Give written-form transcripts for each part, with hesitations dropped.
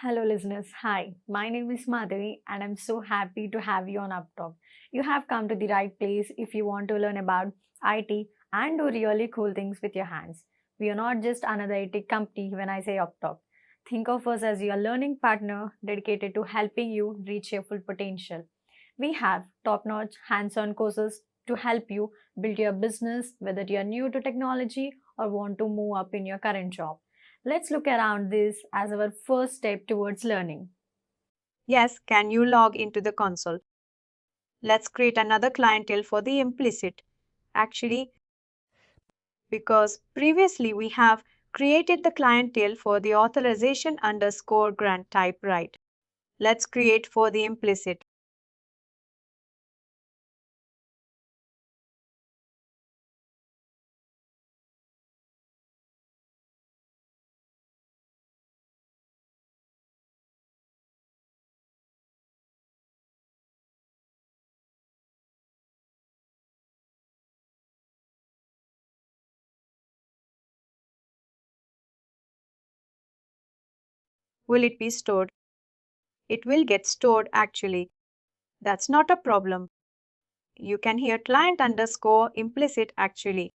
Hello, listeners. Hi, my name is Madhavi, and I'm so happy to have you on UppTalk. You have come to the right place if you want to learn about IT and do really cool things with your hands. We are not just another IT company when I say UppTalk. Think of us as your learning partner dedicated to helping you reach your full potential. We have top notch hands on courses to help you build your business, whether you're new to technology or want to move up in your current job. Let's look around this as our first step towards learning. Yes, can you log into the console? Let's create another clientele for the implicit. Actually, because previously we have created the clientele for the authorization underscore grant type, right? Let's create for the implicit. Will it be stored? It will get stored actually. That's not a problem. You can hear client underscore implicit actually.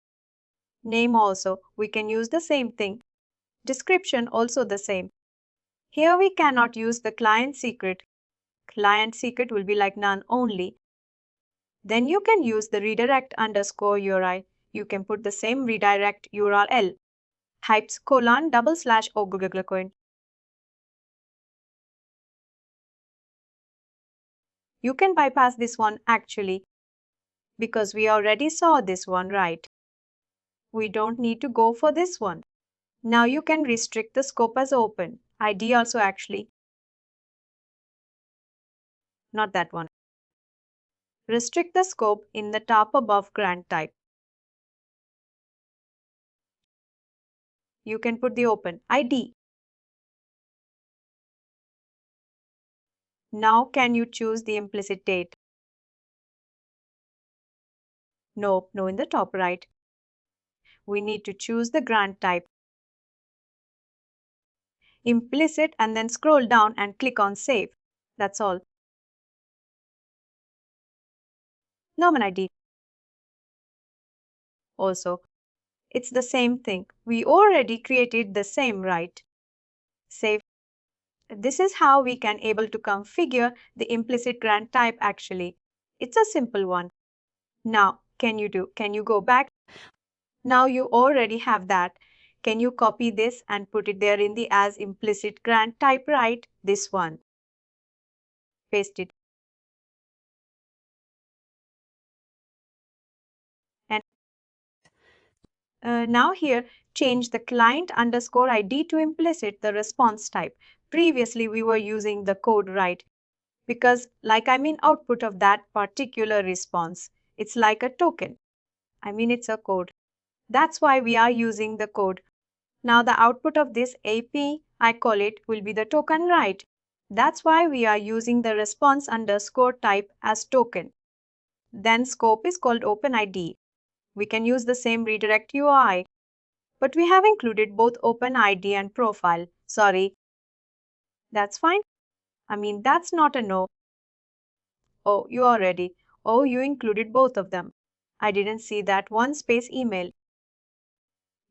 Name also, we can use the same thing. Description also the same. Here we cannot use the client secret. Client secret will be like none only. Then you can use the redirect underscore URI. You can put the same redirect URL. Hypes colon double slash or Google coin. You can bypass this one actually because we already saw this one, right? We don't need to go for this one. Now you can restrict the scope as open. ID also actually, not that one. Restrict the scope in the top above grant type. You can put the open ID. Now can you choose the implicit date? No, no in the top right. We need to choose the grant type. Implicit and then scroll down and click on save. That's all. Norman ID. Also, it's the same thing. We already created the same, right? Save. This is how we can able to configure the implicit grant type actually. It's a simple one. Now, can you go back? Now you already have that. Can you copy this and put it there in the as implicit grant type, right? This one. Paste it. And now here, change the client underscore ID to implicit the response type. Previously, we were using the code, right? Because output of that particular response. It's like a token. It's a code. That's why we are using the code. Now the output of this AP, I call it, will be the token, right? That's why we are using the response underscore type as token. Then scope is called OpenID. We can use the same redirect UI, but we have included both OpenID and profile. Sorry. That's fine. That's not a no. Oh, you are ready. Oh, you included both of them. I didn't see that one space email.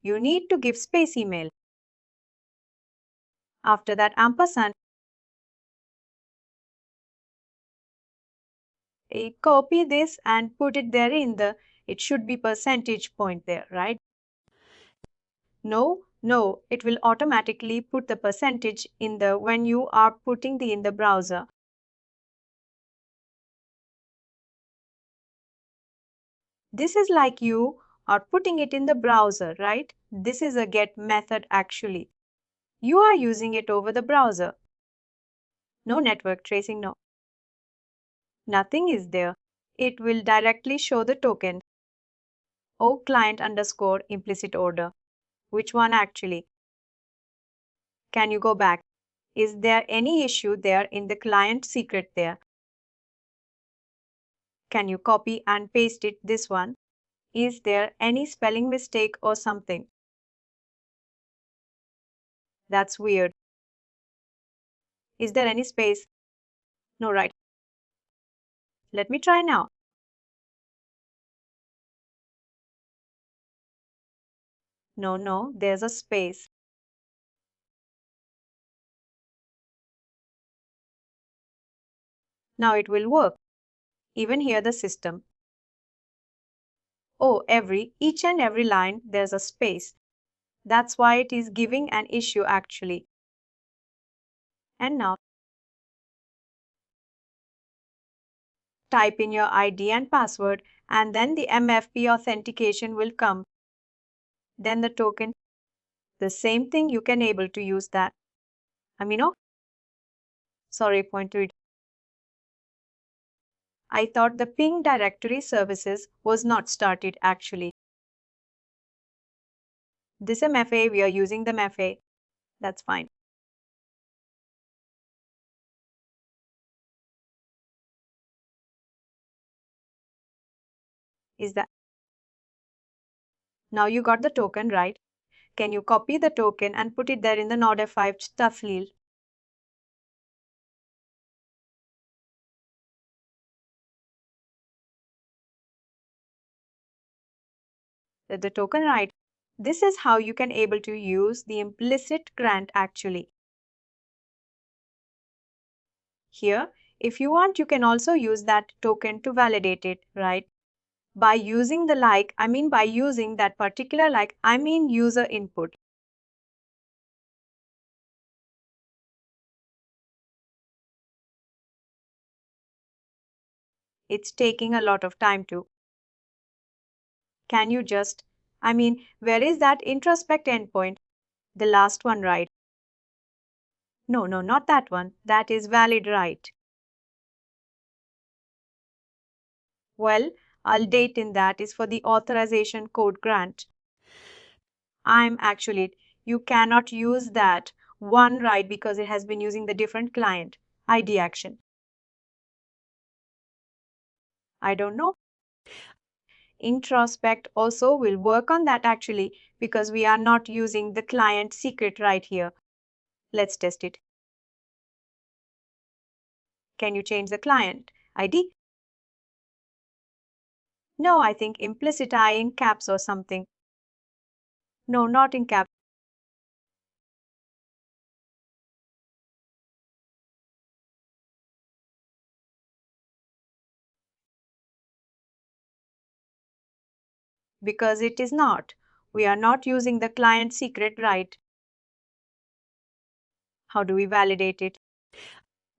You need to give space email. After that ampersand, copy this and put it there in the, it should be percentage point there, right? No, no, it will automatically put the percentage in the when you are putting the in the browser. This is like you are putting it in the browser, right? This is a get method actually. You are using it over the browser. No network tracing, no. Nothing is there. It will directly show the token. Oh, client underscore implicit order. Which one actually? Can you go back? Is there any issue there in the client secret there? Can you copy and paste it this one? Is there any spelling mistake or something? That's weird. Is there any space? No, right. Let me try now. No, there's a space. Now it will work. Even here the system. Oh, each and every line there's a space. That's why it is giving an issue actually. And now type in your ID and password and then the MFP authentication will come. Then the token, the same thing you can able to use that. Sorry, point to it. I thought the ping directory services was not started actually. This MFA, we are using the MFA. That's fine. Is that now you got the token, right? Can you copy the token and put it there in the Node F5 stuff file? The token, right? This is how you can able to use the implicit grant actually. Here, if you want, you can also use that token to validate it, right? By using the by using that particular user input. It's taking a lot of time to. Can you just, where is that introspect endpoint? The last one, right? No, not that one. That is valid, right? Well, I'll date in that is for the authorization code grant. You cannot use that one, right, because it has been using the different client ID action. I don't know. Introspect also will work on that actually because we are not using the client secret right here. Let's test it. Can you change the client ID? No, I think implicit I in caps or something. No, not in caps. Because it is not. We are not using the client secret, right? How do we validate it?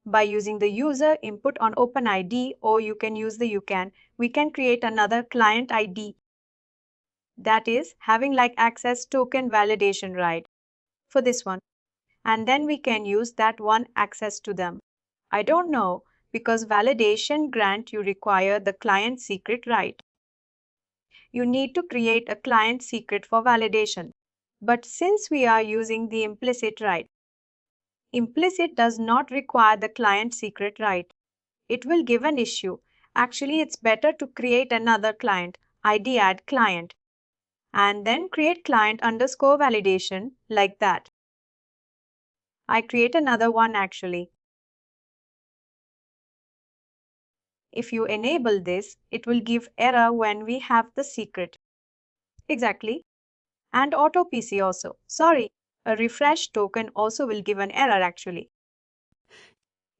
By using the user input on OpenID, or you can use we can create another client ID. That is having access token validation, right? For this one. And then we can use that one access to them. I don't know, because validation grant you require the client secret, right? You need to create a client secret for validation. But since we are using the implicit, right? Implicit does not require the client secret, right? It will give an issue. Actually, it's better to create another client, ID add client, and then create client underscore validation like that. I create another one actually. If you enable this, it will give error when we have the secret. Exactly. And auto PC also. Sorry, a refresh token also will give an error actually.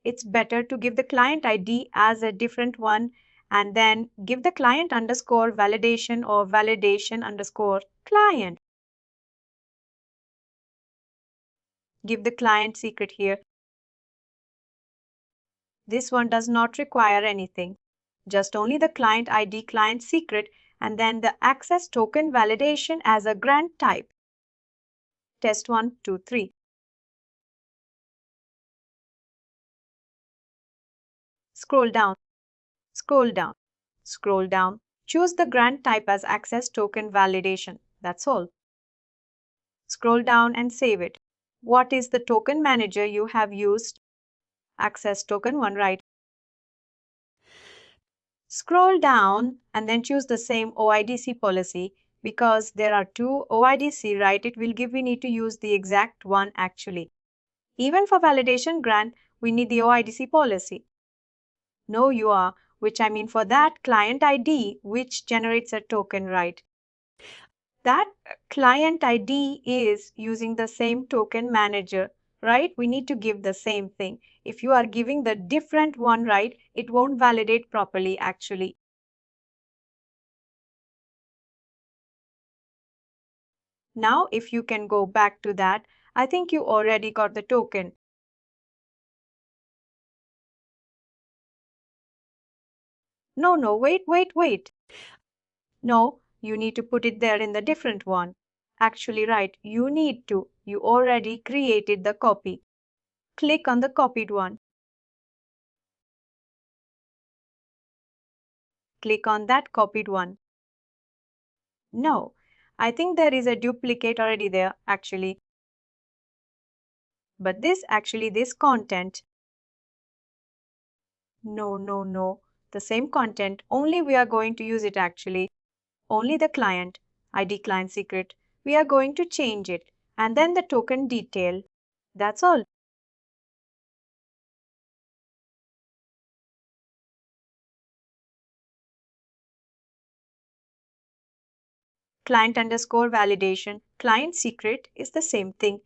It's better to give the client ID as a different one and then give the client underscore validation or validation underscore client. Give the client secret here. This one does not require anything, just only the client ID client secret and then the access token validation as a grant type. Test 1, 2, 3. Scroll down, scroll down, scroll down. Choose the grant type as access token validation. That's all. Scroll down and save it. What is the token manager you have used? Access token 1, right? Scroll down and then choose the same OIDC policy because there are two OIDC, right? We need to use the exact one actually. Even for validation grant, we need the OIDC policy. No, you are, which I mean for that client ID which generates a token, right? That client ID is using the same token manager, right? We need to give the same thing. If you are giving the different one, right, it won't validate properly actually. Now, if you can go back to that, I think you already got the token. No, wait. No, you need to put it there in the different one. Actually, right, you need to. You already created the copy. Click on the copied one. Click on that copied one. No, I think there is a duplicate already there, actually. But this content. No. The same content, only we are going to use it actually. Only the client, ID client secret. We are going to change it. And then the token detail. That's all. Client underscore validation, client secret is the same thing.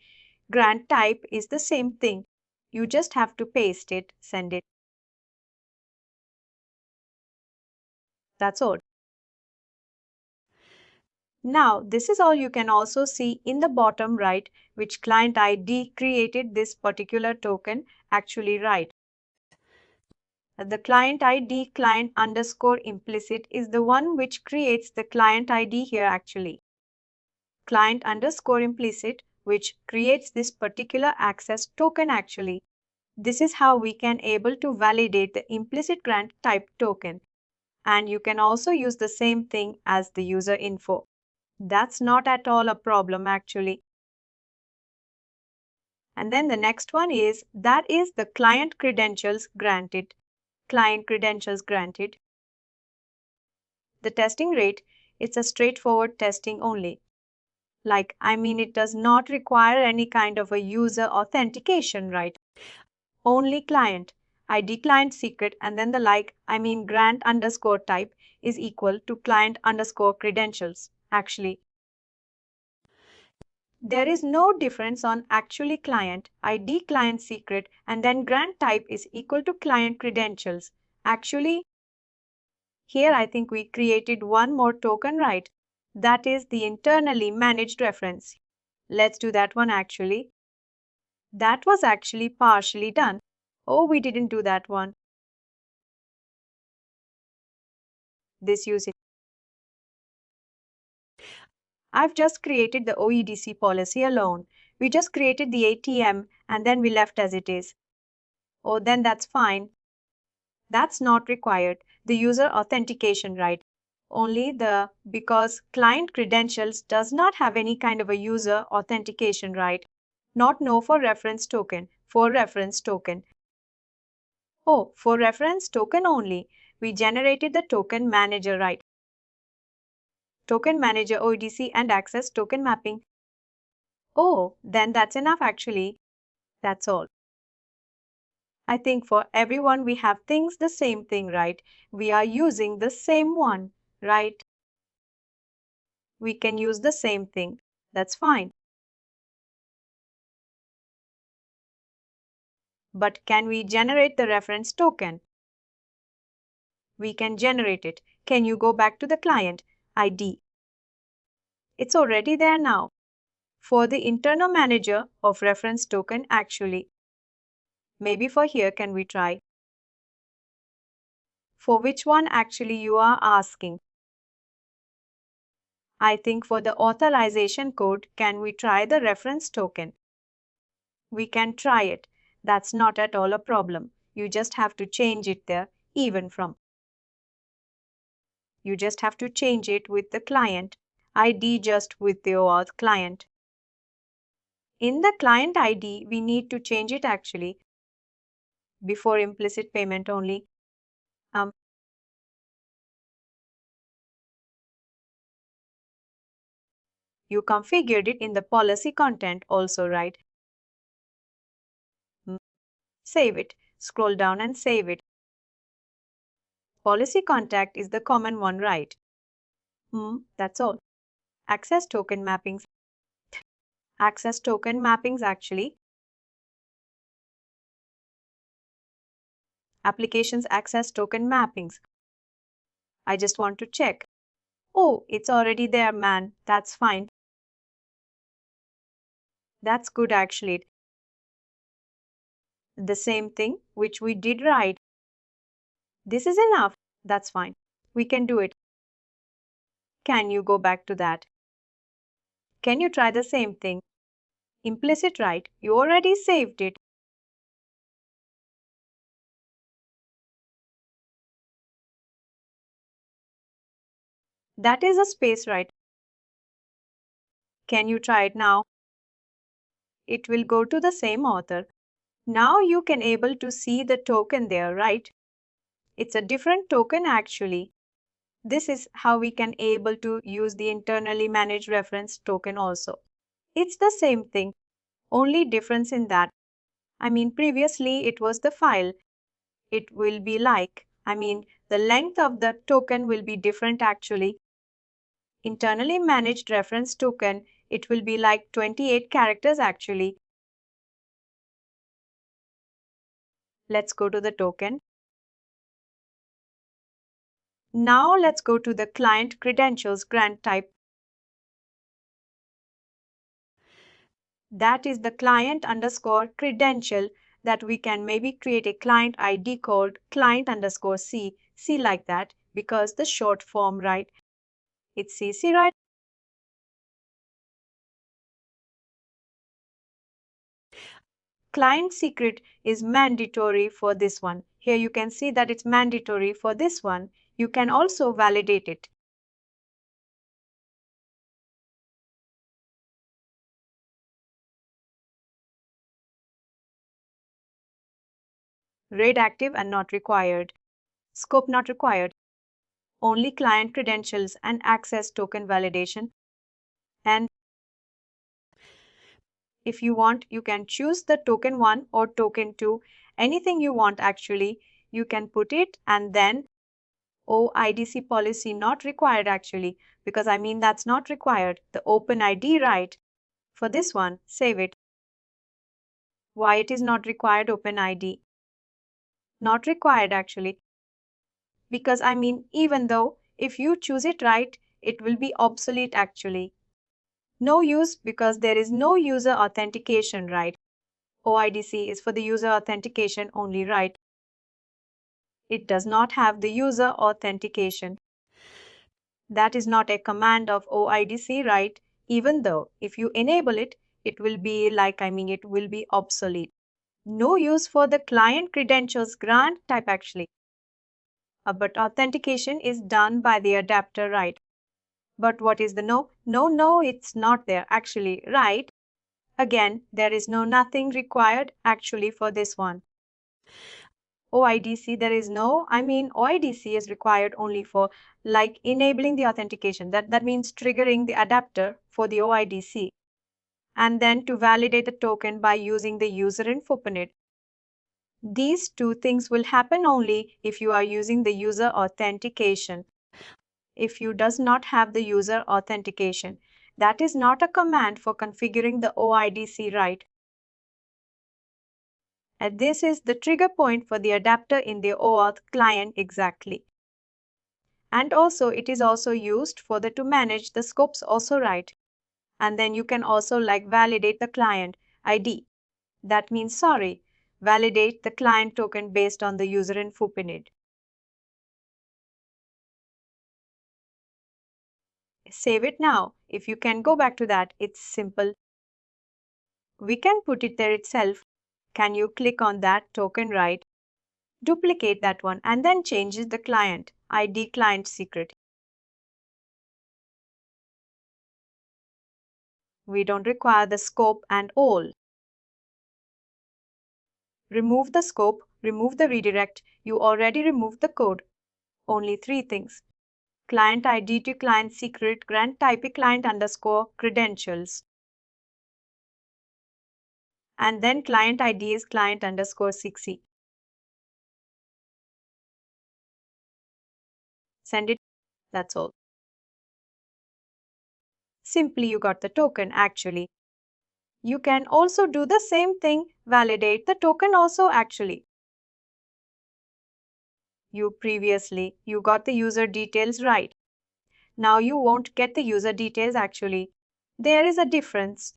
Grant type is the same thing. You just have to paste it, send it. That's all. Now, this is all you can also see in the bottom right, which client ID created this particular token actually right. The client ID client underscore implicit is the one which creates the client ID here actually. Client underscore implicit which creates this particular access token actually. This is how we can able to validate the implicit grant type token. And you can also use the same thing as the user info. That's not at all a problem actually. And then the next one is that is the client credentials granted. Client credentials granted. The testing rate, it's a straightforward testing only. It does not require any kind of a user authentication, right? Only client, ID client secret, and then the grant underscore type is equal to client underscore credentials. Actually, there is no difference on actually client, ID client secret, and then grant type is equal to client credentials. Actually, here I think we created one more token, right? That is the internally managed reference. Let's do that one actually. That was actually partially done. Oh, we didn't do that one. This usage. I've just created the OEDC policy alone. We just created the ATM and then we left as it is. Oh, then that's fine. That's not required. The user authentication, right? Only the because client credentials does not have any kind of a user authentication, right? Not no for reference token. For reference token. Oh, for reference token only. We generated the token manager, right? Token manager OEDC and access token mapping. Oh, then that's enough actually. That's all. I think for everyone we have things the same thing, right? We are using the same one, right? We can use the same thing. That's fine. But can we generate the reference token? We can generate it. Can you go back to the client ID? It's already there now. For the internal manager of reference token actually. Maybe for here can we try? For which one actually you are asking? I think for the authorization code, can we try the reference token? We can try it. That's not at all a problem. You just have to change it there, even from. You just have to change it with the client ID just with the OAuth client. In the client ID, we need to change it actually before implicit payment only. You configured it in the policy content also, right? Save it. Scroll down and save it. Policy contact is the common one, right? That's all. Access token mappings. Access token mappings actually. Applications access token mappings. I just want to check. Oh, it's already there, man. That's fine. That's good actually. The same thing which we did right. This is enough. That's fine. We can do it. Can you go back to that? Can you try the same thing? Implicit right. You already saved it. That is a space right. Can you try it now? It will go to the same author. Now you can able to see the token there, right? It's a different token actually. This is how we can able to use the internally managed reference token also. It's the same thing, only difference in that. Previously it was the file. It will be the length of the token will be different actually. Internally managed reference token, it will be like 28 characters actually. Let's go to the token. Now let's go to the client credentials grant type. That is the client underscore credential that we can maybe create a client ID called client underscore C like that because the short form, right? It's CC, right? Client secret is mandatory for this one. Here you can see that it's mandatory for this one. You can also validate it. Read active and not required. Scope not required. Only client credentials and access token validation. And if you want, you can choose the token 1 or token 2. Anything you want actually. You can put it and then OIDC policy not required actually because that's not required. The open ID right. For this one, save it. Why it is not required open ID? Not required actually. Because even though if you choose it right, it will be obsolete actually. No use because there is no user authentication right. OIDC is for the user authentication only right. It does not have the user authentication. That is not a command of OIDC right, even though if you enable it, it will be it will be obsolete. No use for the client credentials grant type actually. But authentication is done by the adapter, right? But what is the no? No, it's not there actually, right? Again, there is nothing required actually for this one. OIDC, there is no, OIDC is required only for enabling the authentication. That means triggering the adapter for the OIDC. And then to validate the token by using the user info PIN. These two things will happen only if you are using the user authentication. If you does not have the user authentication, that is not a command for configuring the OIDC right. And this is the trigger point for the adapter in the OAuth client exactly. And also it is also used for the to manage the scopes also right. And then you can also validate the client ID. That means validate the client token based on the user info PIN. Save it now. If you can go back to that, it's simple. We can put it there itself. Can you click on that token right? Duplicate that one and then changes the client ID client secret. We don't require the scope and all. Remove the scope, remove the redirect. You already removed the code. Only 3 things. Client ID to client secret, grant type client underscore credentials. And then client ID is client underscore 6e. Send it. That's all. Simply you got the token actually. You can also do the same thing, validate the token also actually. You got the user details right. Now you won't get the user details actually. There is a difference.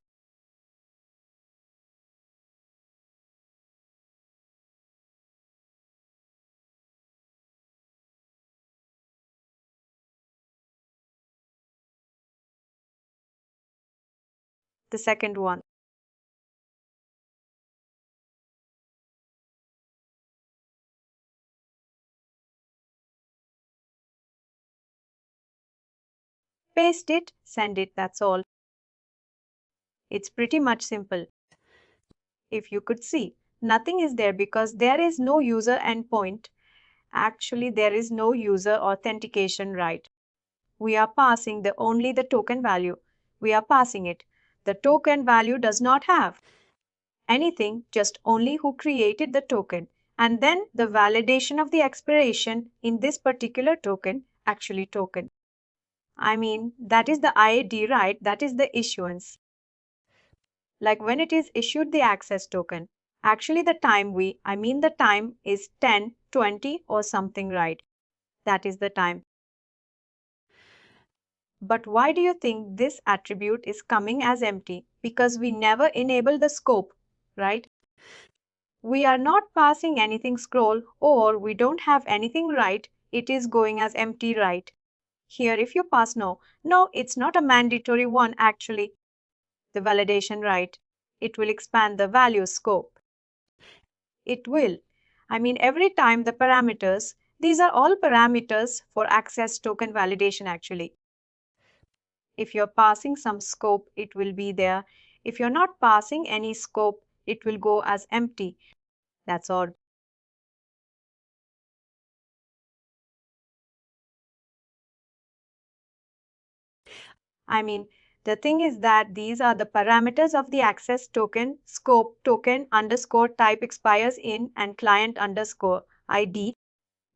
The second one. Paste it, send it, that's all. It's pretty much simple. If you could see, nothing is there because there is no user endpoint. Actually, there is no user authentication, right? We are passing only the token value. We are passing it. The token value does not have anything, just only who created the token. And then the validation of the expiration in this particular token, actually token. I mean, that is the ID, right? That is the issuance. Like when it is issued the access token. Actually, the time is 10, 20 or something, right? That is the time. But why do you think this attribute is coming as empty? Because we never enable the scope, right? We are not passing anything scroll or we don't have anything right. It is going as empty, right? Here, if you pass no, it's not a mandatory one actually. The validation right. It will expand the value scope. It will. I mean, every time the parameters, these are all parameters for access token validation actually. If you're passing some scope, it will be there. If you're not passing any scope, it will go as empty. That's all. I mean, the thing is that these are the parameters of the access token, scope token underscore type expires in and client underscore ID.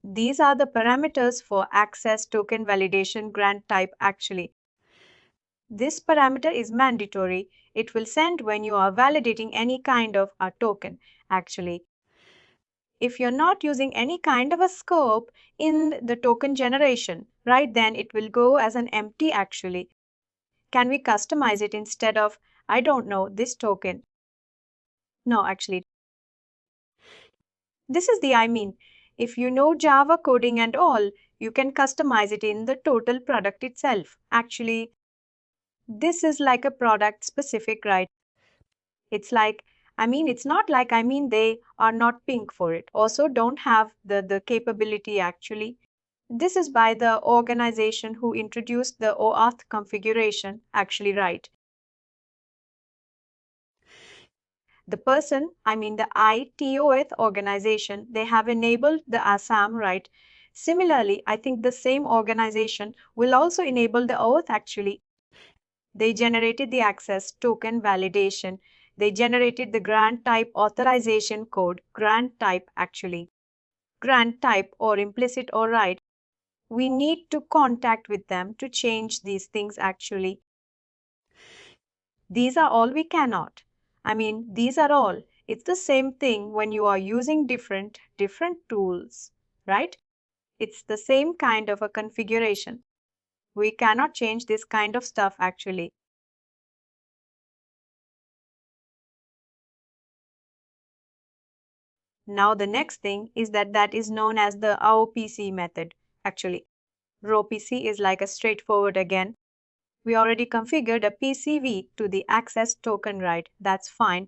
These are the parameters for access token validation grant type actually. This parameter is mandatory. It will send when you are validating any kind of a token actually. If you're not using any kind of a scope in the token generation, right, then it will go as an empty actually. Can we customize it instead of, I don't know, this token? No, actually. This is if you know Java coding and all, you can customize it in the total product itself. Actually, this is like a product specific, right? It's like, it's not like, they are not pink for it. Also, don't have the capability actually. This is by the organization who introduced the OAuth configuration, actually, right? The person, the ITOth organization, they have enabled the ASAM, right? Similarly, I think the same organization will also enable the OAuth actually. They generated the access token validation. They generated the grant type authorization code, grant type actually. Grant type or implicit or right. We need to contact with them to change these things actually. These are all we cannot. These are all. It's the same thing when you are using different tools, right? It's the same kind of a configuration. We cannot change this kind of stuff actually. Now the next thing is that is known as the ROPC method. Actually, ROPC is like a straightforward again. We already configured a PCV to the access token, right? That's fine.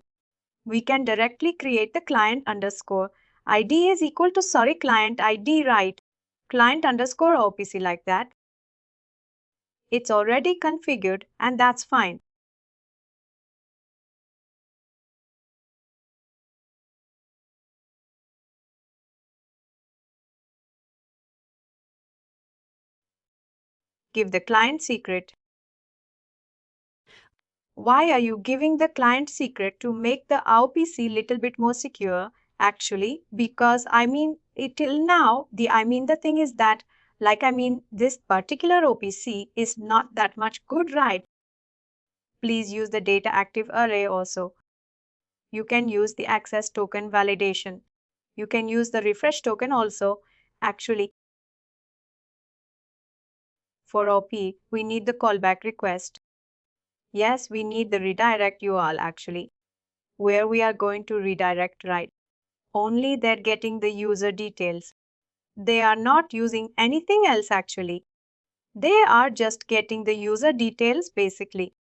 We can directly create the client underscore ID is equal to client ID, right? Client underscore OPC like that. It's already configured and that's fine. Give the client secret. Why are you giving the client secret to make the ROPC little bit more secure? Actually, because till now, the thing is that, this particular OPC is not that much good, right? Please use the data active array also. You can use the access token validation. You can use the refresh token also. Actually, for OP, we need the callback request. Yes, we need the redirect URL actually, where we are going to redirect, right? Only they're getting the user details. They are not using anything else actually. They are just getting the user details basically.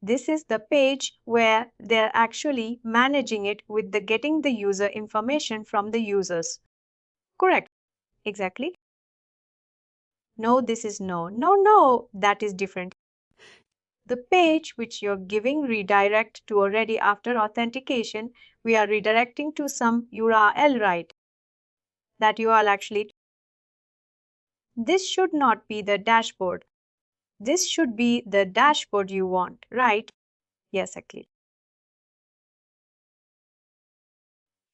This is the page where they're actually managing it with the getting the user information from the users. Correct. Exactly. No, this is no. No, no, that is different. The page which you're giving redirect to already after authentication, we are redirecting to some URL, right? That URL actually. This should not be the dashboard. This should be the dashboard you want, right? Yes, exactly.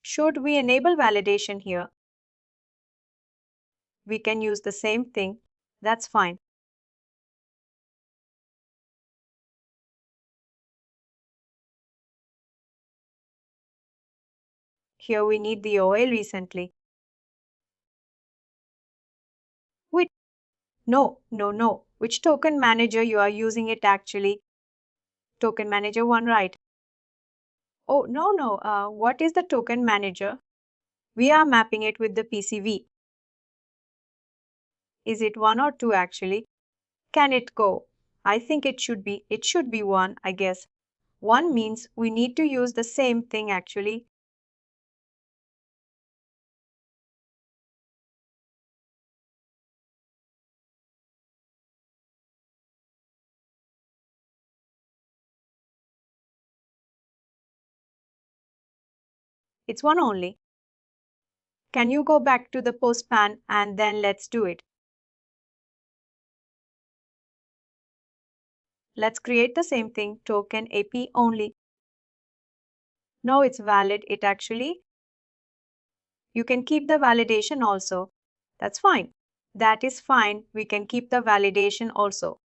Should we enable validation here? We can use the same thing. That's fine. Here we need the OL recently. Wait, no. Which token manager you are using it actually? Token manager one, right? Oh, no. What is the token manager? We are mapping it with the PCV. Is it one or two actually? Can it go? I think it should be one, I guess. One means we need to use the same thing actually. It's one only. Can you go back to the postman and then let's do it? Let's create the same thing, token AP only. No, it's valid. It actually, you can keep the validation also. That's fine. That is fine. We can keep the validation also.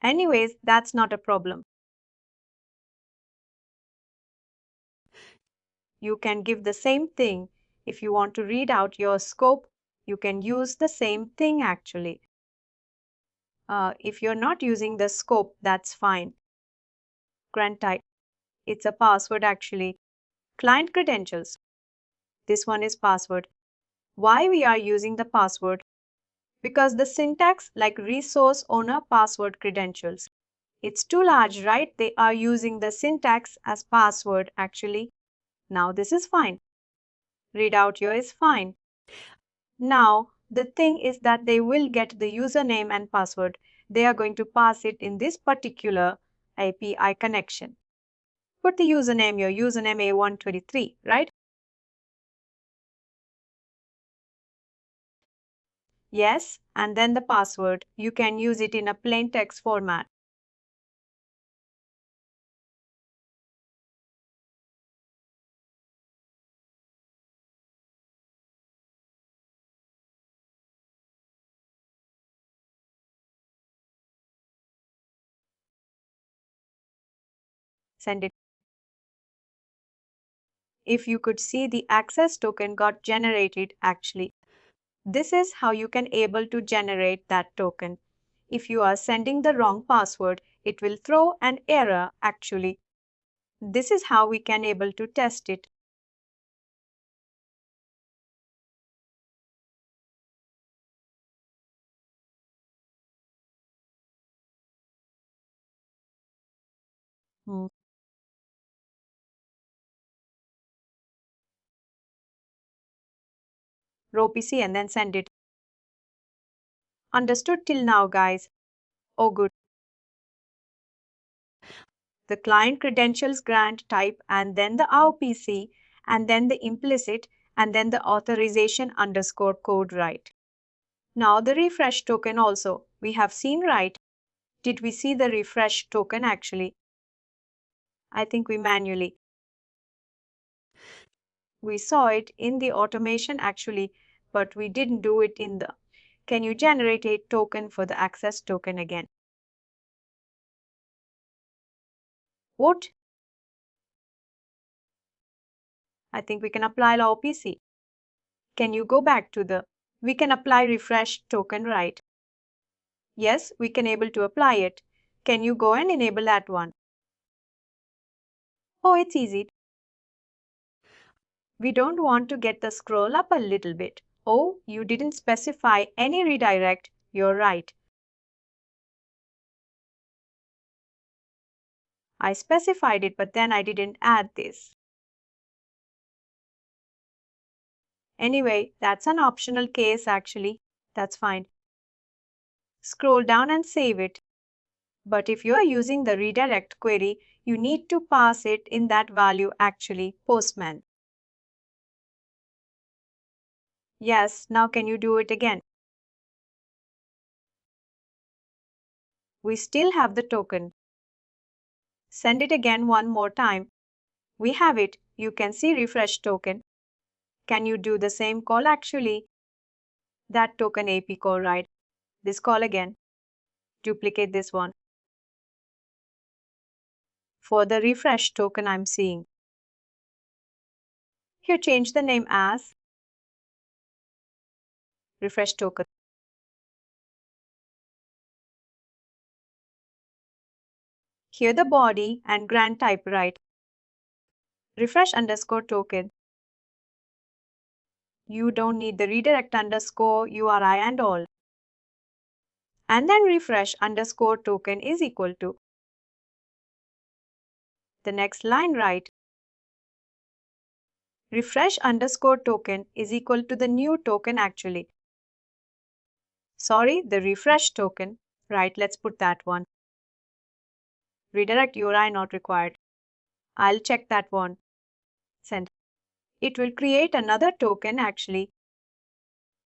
Anyways, that's not a problem. You can give the same thing. If you want to read out your scope, you can use the same thing actually. If you're not using the scope, that's fine. Grant type. It's a password actually. Client credentials. This one is password. Why we are using the password? Because the syntax like resource owner password credentials. It's too large, right? They are using the syntax as password actually. Now this is fine. Read out here is fine. Now the thing is that they will get the username and password. They are going to pass it in this particular API connection. Put the username, your username A123, right? Yes, and then the password. You can use it in a plain text format. Send it. If you could see the access token got generated actually. This is how you can able to generate that token. If you are sending the wrong password, it will throw an error actually. This is how we can able to test it. Hmm. ROPC and then send it. Understood till now, guys? Oh, good. The client credentials grant type and then the ROPC and then the implicit and then the authorization underscore code right. Now the refresh token also we have seen right. Did we see the refresh token actually? I think we manually. We saw it in the automation actually, but we didn't do it in the. Can you generate a token for the access token again? What? I think we can apply ROPC. Can you go back to the. We can apply refresh token, right? Yes, we can able to apply it. Can you go and enable that one? Oh, it's easy. We don't want to get the scroll up a little bit. Oh, you didn't specify any redirect. You're right. I specified it, but then I didn't add this. Anyway, that's an optional case actually. That's fine. Scroll down and save it. But if you are using the redirect query, you need to pass it in that value actually, postman. Yes, now can you do it again? We still have the token. Send it again one more time. We have it. You can see refresh token. Can you do the same call actually? That token AP call, right? This call again. Duplicate this one. For the refresh token I'm seeing. Here change the name as refresh token. Here the body and grant type, right? Refresh underscore token. You don't need the redirect underscore URI and all. And then refresh underscore token is equal to the next line, right? Refresh underscore token is equal to the new token actually. Sorry, the refresh token. Right, let's put that one. Redirect URI not required. I'll check that one. Send. It will create another token actually.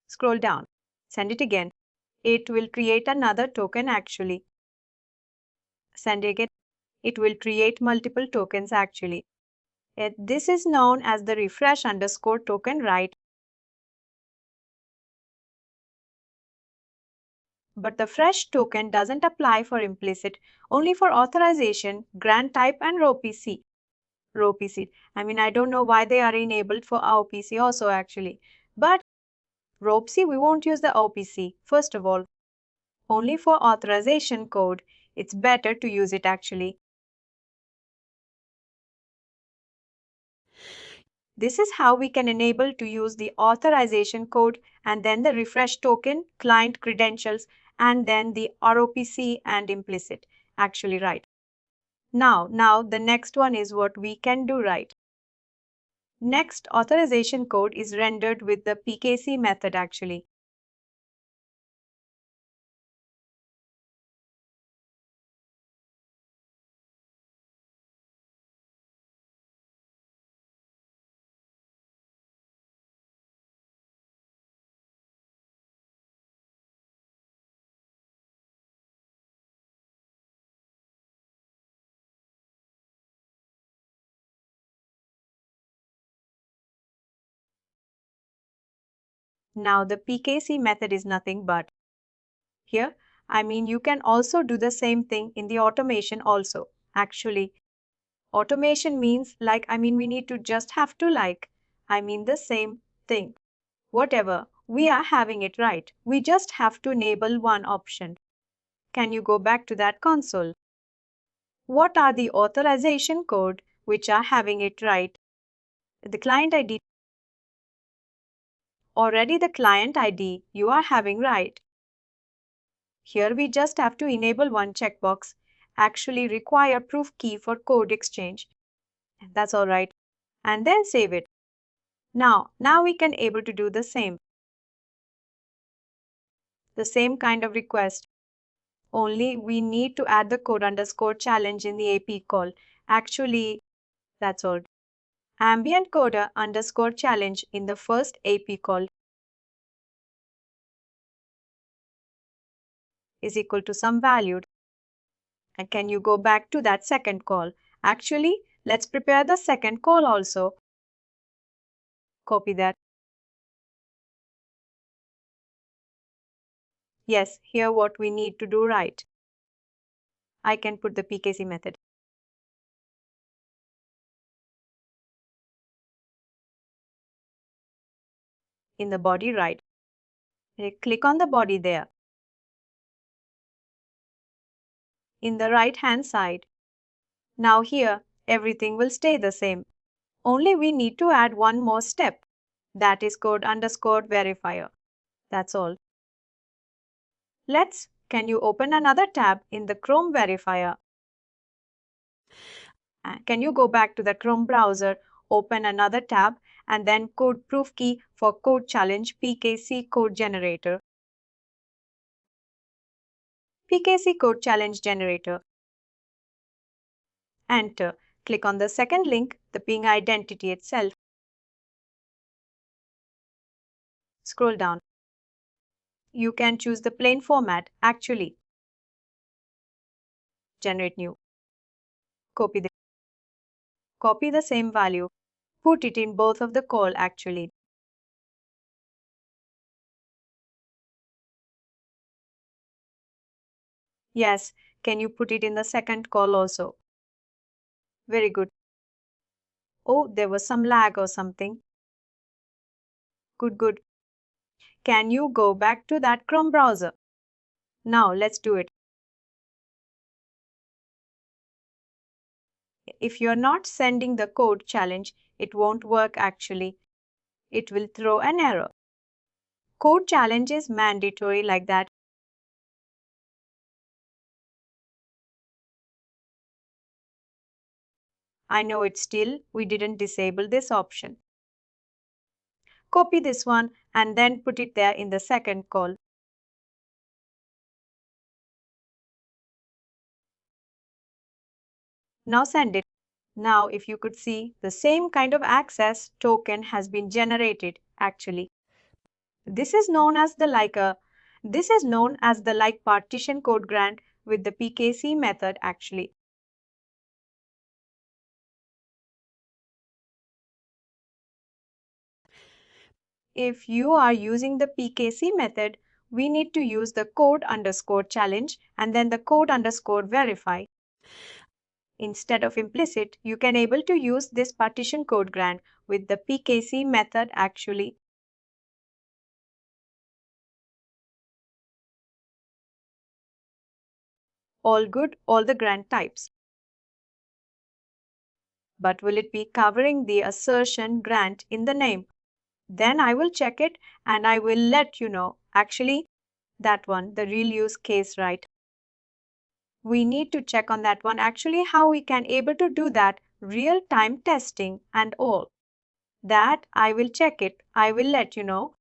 Scroll down. Send it again. It will create another token actually. Send it again. It will create multiple tokens actually. This is known as the refresh underscore token, right? But the fresh token doesn't apply for implicit, only for authorization, grant type, and ROPC. ROPC. I don't know why they are enabled for ROPC also actually. But ROPC, we won't use the OPC. First of all, only for authorization code, it's better to use it actually. This is how we can enable to use the authorization code and then the refresh token, client credentials, and then the ROPC and implicit. Actually, right. Now the next one is what we can do, right? Next authorization code is rendered with the PKC method actually. Now the PKC method is nothing but here, you can also do the same thing in the automation also. Actually, automation means we need to just have to the same thing. Whatever, we are having it right. We just have to enable one option. Can you go back to that console? What are the authorization code which are having it right? The client ID. Already the client ID you are having right. Here we just have to enable one checkbox, actually require proof key for code exchange. That's all right. And then save it. Now we can able to do the same. The same kind of request. Only we need to add the code underscore challenge in the AP call. Actually, that's all. Ambient coder underscore challenge in the first AP call is equal to some value. And can you go back to that second call? Actually, let's prepare the second call also. Copy that. Yes, here what we need to do right. I can put the PKC method. In the body right. Click on the body there. In the right hand side. Now here, everything will stay the same. Only we need to add one more step. That is code underscore verifier. That's all. Can you open another tab in the Chrome verifier? Can you go back to the Chrome browser, open another tab, and then code proof key for code challenge PKC code generator. PKC code challenge generator. Enter. Click on the second link, the ping identity itself. Scroll down. You can choose the plain format, actually. Generate new. Copy the same value. Put it in both of the call, actually. Yes, can you put it in the second call also? Very good. Oh, there was some lag or something. Good. Can you go back to that Chrome browser? Now let's do it. If you're not sending the code challenge, it won't work actually. It will throw an error. Code challenge is mandatory like that. I know it still, we didn't disable this option. Copy this one and then put it there in the second call. Now send it. Now if you could see, the same kind of access token has been generated actually. This is known as the like partition code grant with the PKC method actually. If you are using the PKC method, we need to use the code underscore challenge and then the code underscore verify. Instead of implicit, you can able to use this partition code grant with the PKC method actually. All good, all the grant types. But will it be covering the assertion grant in the name? Then I will check it and I will let you know. Actually, that one, the real use case, right? We need to check on that one actually how we can able to do that real time testing and all. That I will check it. I will let you know.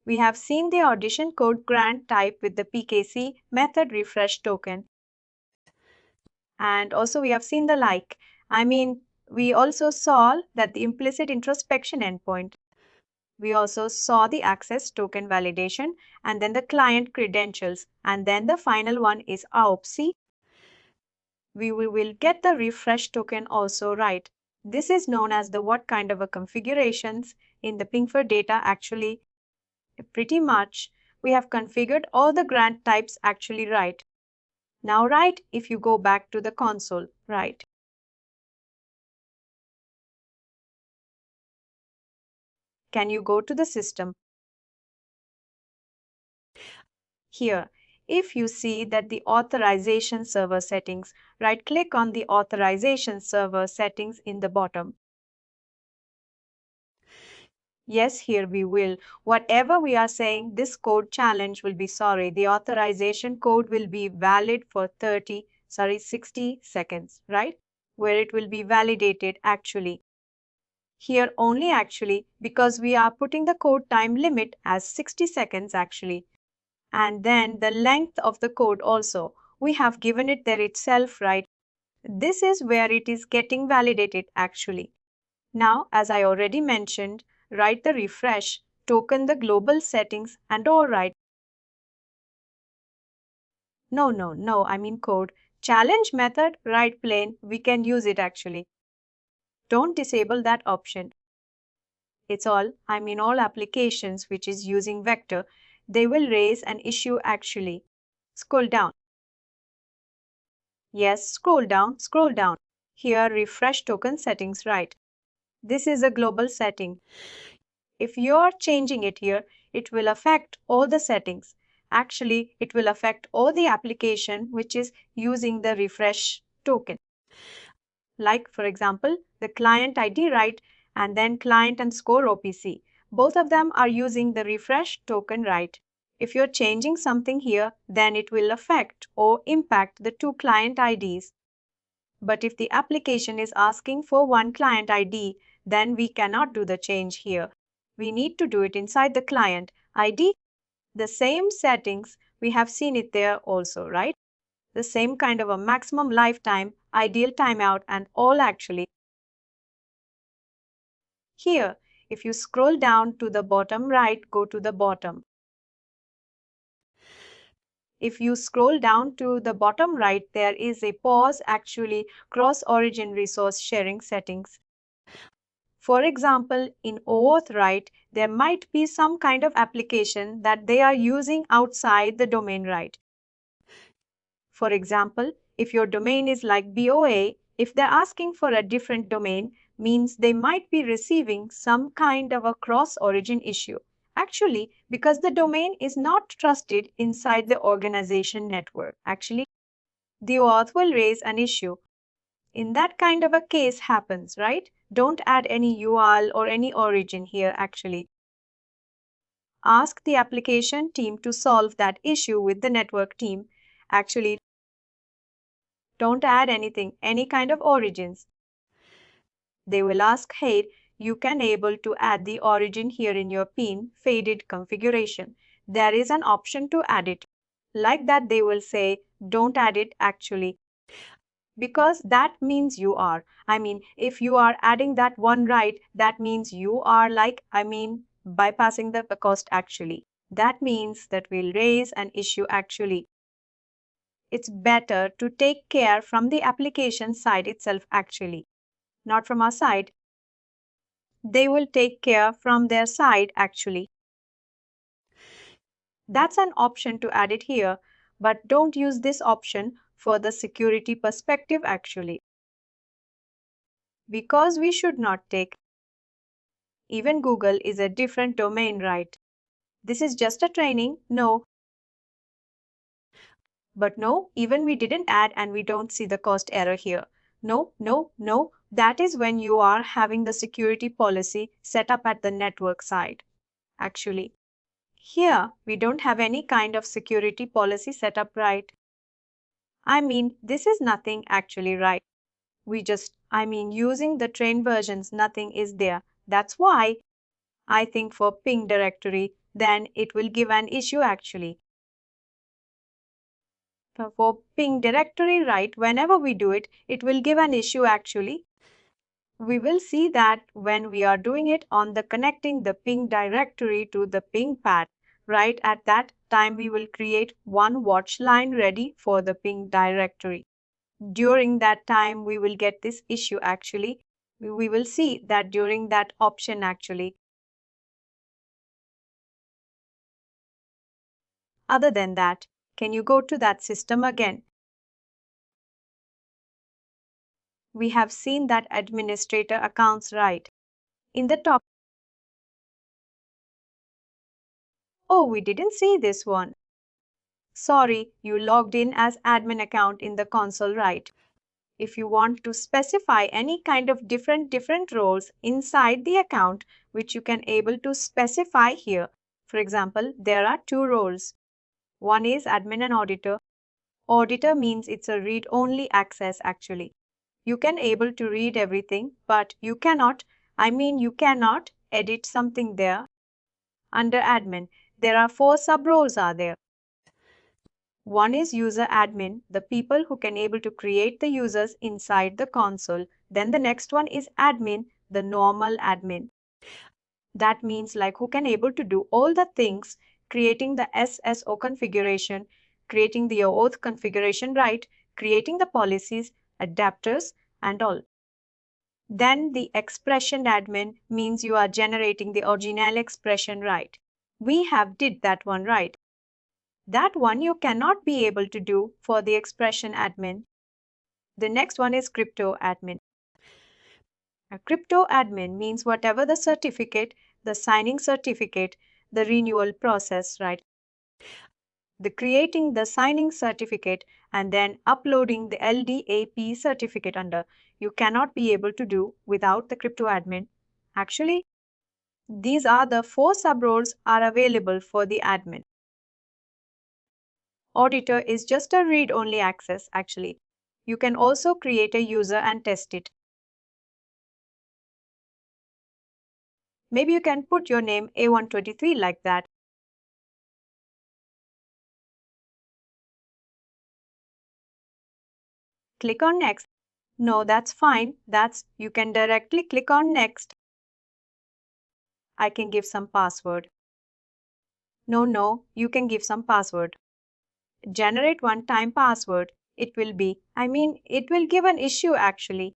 We have seen the audition code grant type with the PKC method refresh token. And also we have seen the like. We also saw that the implicit introspection endpoint. We also saw the access token validation and then the client credentials. And then the final one is ROPC. We will get the refresh token also right. This is known as the what kind of a configurations in the ping for data actually. Pretty much we have configured all the grant types actually right. Now right, if you go back to the console, right. Can you go to the system? Here, if you see that the authorization server settings, right click on the authorization server settings in the bottom. Yes, here we will. Whatever we are saying, this code challenge will be the authorization code will be valid for 60 seconds, right? Where it will be validated actually. Here only actually because we are putting the code time limit as 60 seconds actually. And then the length of the code also. We have given it there itself, right? This is where it is getting validated actually. Now, as I already mentioned, write the refresh, token the global settings and all right. No, I mean code. challenge method, write plain, we can use it actually. Don't disable that option. It's all applications which is using vector, they will raise an issue actually. Scroll down. Yes, scroll down, scroll down. Here, refresh token settings, right? This is a global setting. If you're changing it here, it will affect all the settings. Actually, it will affect all the application which is using the refresh token. Like, for example, the client ID, right? And then client and score OPC. Both of them are using the refresh token, right? If you're changing something here, then it will affect or impact the two client IDs. But if the application is asking for one client ID, then we cannot do the change here. We need to do it inside the client ID. The same settings, we have seen it there also, right? The same kind of a maximum lifetime, ideal timeout, and all actually. Here, if you scroll down to the bottom right, go to the bottom. If you scroll down to the bottom right, there is a pause actually cross-origin resource sharing settings. For example, in OAuth, right, there might be some kind of application that they are using outside the domain, right? For example, if your domain is like BOA, if they're asking for a different domain, means they might be receiving some kind of a cross-origin issue. Actually, because the domain is not trusted inside the organization network. Actually, the auth will raise an issue. In that kind of a case happens, right? Don't add any URL or any origin here actually. Ask the application team to solve that issue with the network team. Actually, don't add anything, any kind of origins. They will ask, hey, you can able to add the origin here in your pin faded configuration. There is an option to add it. Like that, they will say, don't add it actually. Because that means you are. If you are adding that one right, that means you are bypassing the cost actually. That means that we'll raise an issue actually. It's better to take care from the application side itself actually, not from our side. They will take care from their side actually. That's an option to add it here, but don't use this option for the security perspective actually. Because we should not take. Even Google is a different domain, right? This is just a training, no. But no, even we didn't add and we don't see the cost error here. No, no, no. That is when you are having the security policy set up at the network side. Actually, here we don't have any kind of security policy set up, right? This is nothing actually, right? We just, using the train versions, nothing is there. That's why I think for ping directory, then it will give an issue actually. For ping directory, right, whenever we do it, it will give an issue actually. We will see that when we are doing it on the connecting the ping directory to the ping path, right, at that time we will create one watch line ready for the ping directory. During that time, we will get this issue actually. We will see that during that option actually. Other than that, can you go to that system again? We have seen that administrator accounts, right? In the top. Oh, we didn't see this one. Sorry, you logged in as admin account in the console, right? If you want to specify any kind of different roles inside the account, which you can able to specify here. For example, there are two roles. One is admin and auditor. Auditor means it's a read-only access actually. You can able to read everything, but you cannot edit something there. Under admin, there are 4 sub-roles are there. One is user admin, the people who can able to create the users inside the console. Then the next one is admin, the normal admin. That means like who can able to do all the things, creating the SSO configuration, creating the OAuth configuration, right? creating the policies, adapters, and all. Then the expression admin means you are generating the original expression, right? We have did that one, right? That one you cannot be able to do for the expression admin. The next one is crypto admin. A crypto admin means whatever the certificate, the signing certificate, the renewal process, right? The creating the signing certificate and then uploading the LDAP certificate under, you cannot be able to do without the crypto admin. Actually, these are the 4 subroles are available for the admin. Auditor is just a read-only access actually. You can also create a user and test it. Maybe you can put your name A123 like that. Click on next. No, that's fine. You can directly click on next. I can give some password. No, you can give some password. Generate one-time password. It will give an issue actually.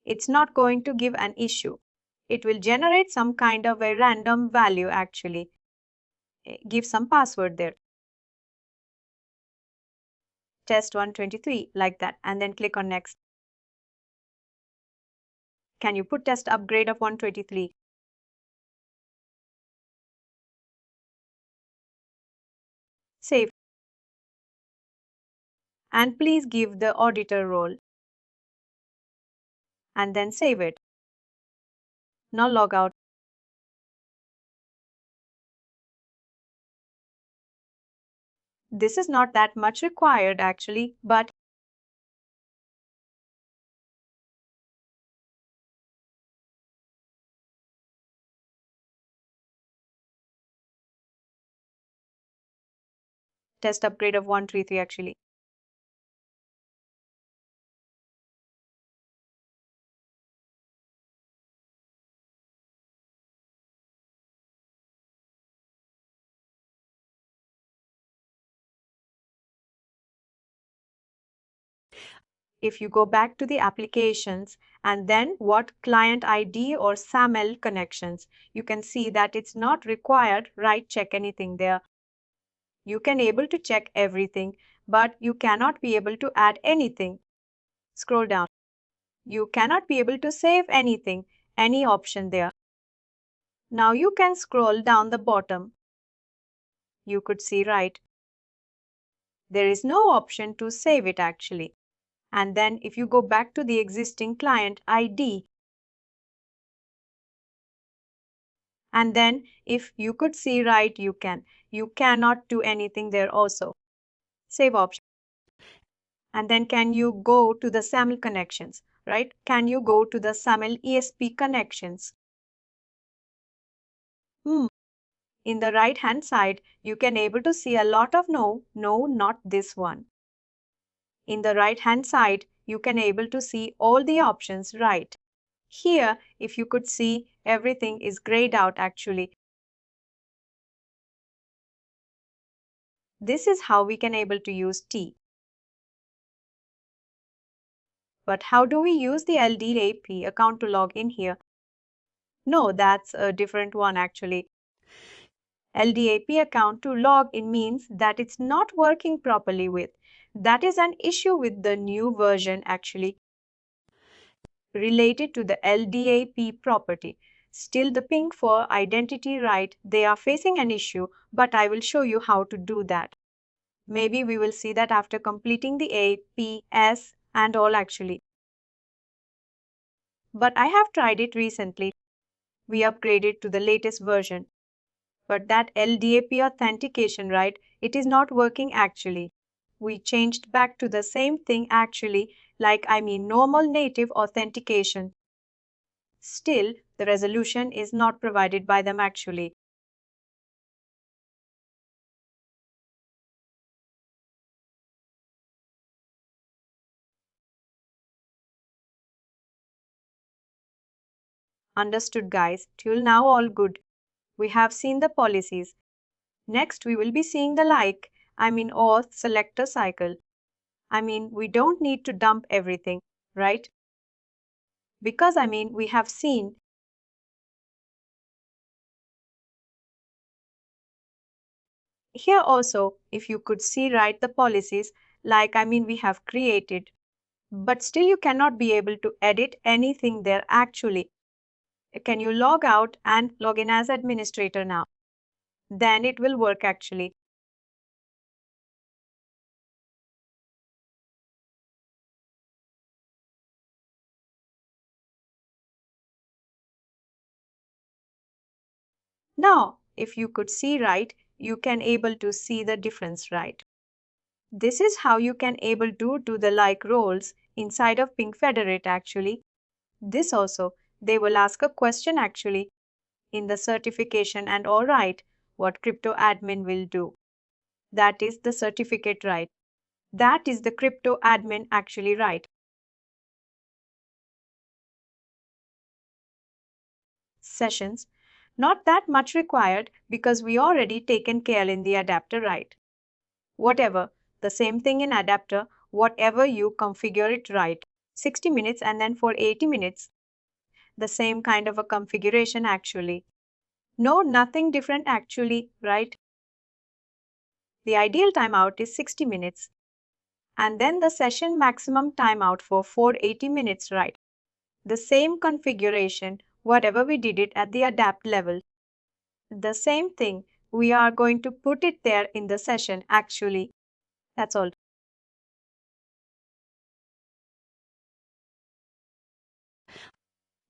It's not going to give an issue. It will generate some kind of a random value actually. Give some password there. Test 123 like that and then click on next. Can you put test upgrade of 123? Save. And please give the auditor role. And then save it. Now log out. This is not that much required actually, but test upgrade of 133 actually. If you go back to the applications and then what client ID or SAML connections, you can see that it's not required, right? Check anything there. You can able to check everything, but you cannot be able to add anything. Scroll down. You cannot be able to save anything, any option there. Now you can scroll down the bottom. You could see right. There is no option to save it actually. And then if you go back to the existing client ID, and then if you could see right, you cannot do anything there also. Save option. And then can you go to the SAML connections, right? Can you go to the SAML ESP connections? In the right hand side, you can able to see a lot of no, not this one. In the right hand side, you can able to see all the options right. Here, if you could see, everything is grayed out actually. This is how we can able to use T. But how do we use the LDAP account to log in here? No, that's a different one actually. LDAP account to log in means that it's not working properly with. That is an issue with the new version actually related to the LDAP property. Still the ping for identity right, they are facing an issue, but I will show you how to do that. Maybe we will see that after completing the A, P, S and all actually. But I have tried it recently. We upgraded to the latest version. But that LDAP authentication, right, it is not working actually. We changed back to the same thing actually, normal native authentication. Still, the resolution is not provided by them actually. Understood guys, till now all good. We have seen the policies. Next we will be seeing the auth selector cycle. We don't need to dump everything, right? Because we have seen here also, if you could see right the policies, we have created, but still you cannot be able to edit anything there actually. Can you log out and log in as administrator now? Then it will work actually. Now, if you could see right, you can able to see the difference, right? This is how you can able to do the like roles inside of Ping Federate actually. This also, they will ask a question actually in the certification and all right, what crypto admin will do. That is the certificate, right? That is the crypto admin actually, right? Sessions, not that much required because we already taken care in the adapter, right? Whatever, the same thing in adapter, whatever you configure it right. 60 minutes and then for 80 minutes, the same kind of a configuration actually. No, nothing different actually, right? The ideal timeout is 60 minutes. And then the session maximum timeout for 480 minutes, right? The same configuration, whatever we did it at the adapt level. The same thing, we are going to put it there in the session actually. That's all.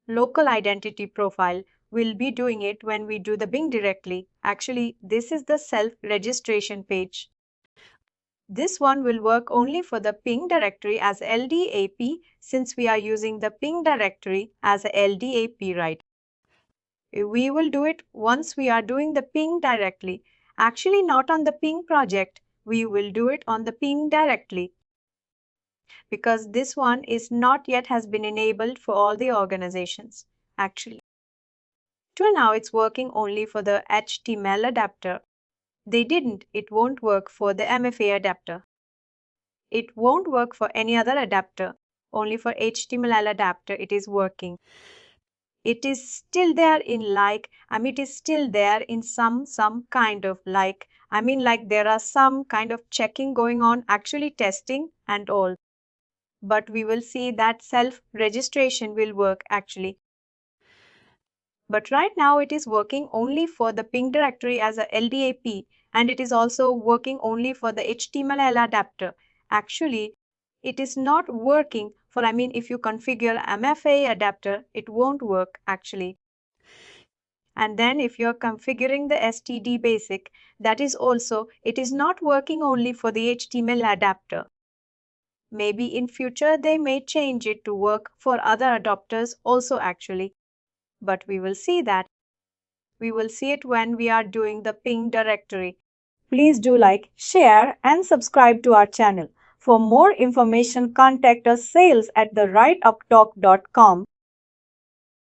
Local identity profile, will be doing it when we do the Bing directly. Actually, this is the self-registration page. This one will work only for the Ping directory as LDAP since we are using the Ping directory as a LDAP, right? We will do it once we are doing the Ping directly. Actually, not on the Ping project. We will do it on the Ping directly because this one is not yet has been enabled for all the organizations. Actually, till now it's working only for the HTML adapter. They didn't. It won't work for the MFA adapter. It won't work for any other adapter. Only for HTML adapter it is working. It is still there in it is still there in some kind of like there are some kind of checking going on, actually testing and all. But we will see that self registration will work actually. But right now it is working only for the Ping directory as a LDAP and it is also working only for the HTML adapter. Actually, it is not working for if you configure MFA adapter, it won't work actually. And then if you're configuring the STD basic, that is also, it is not working only for the HTML adapter. Maybe in future they may change it to work for other adapters also actually. But we will see that. We will see it when we are doing the Ping directory. Please do like, share and subscribe to our channel. For more information, contact us sales@therightuptalk.com.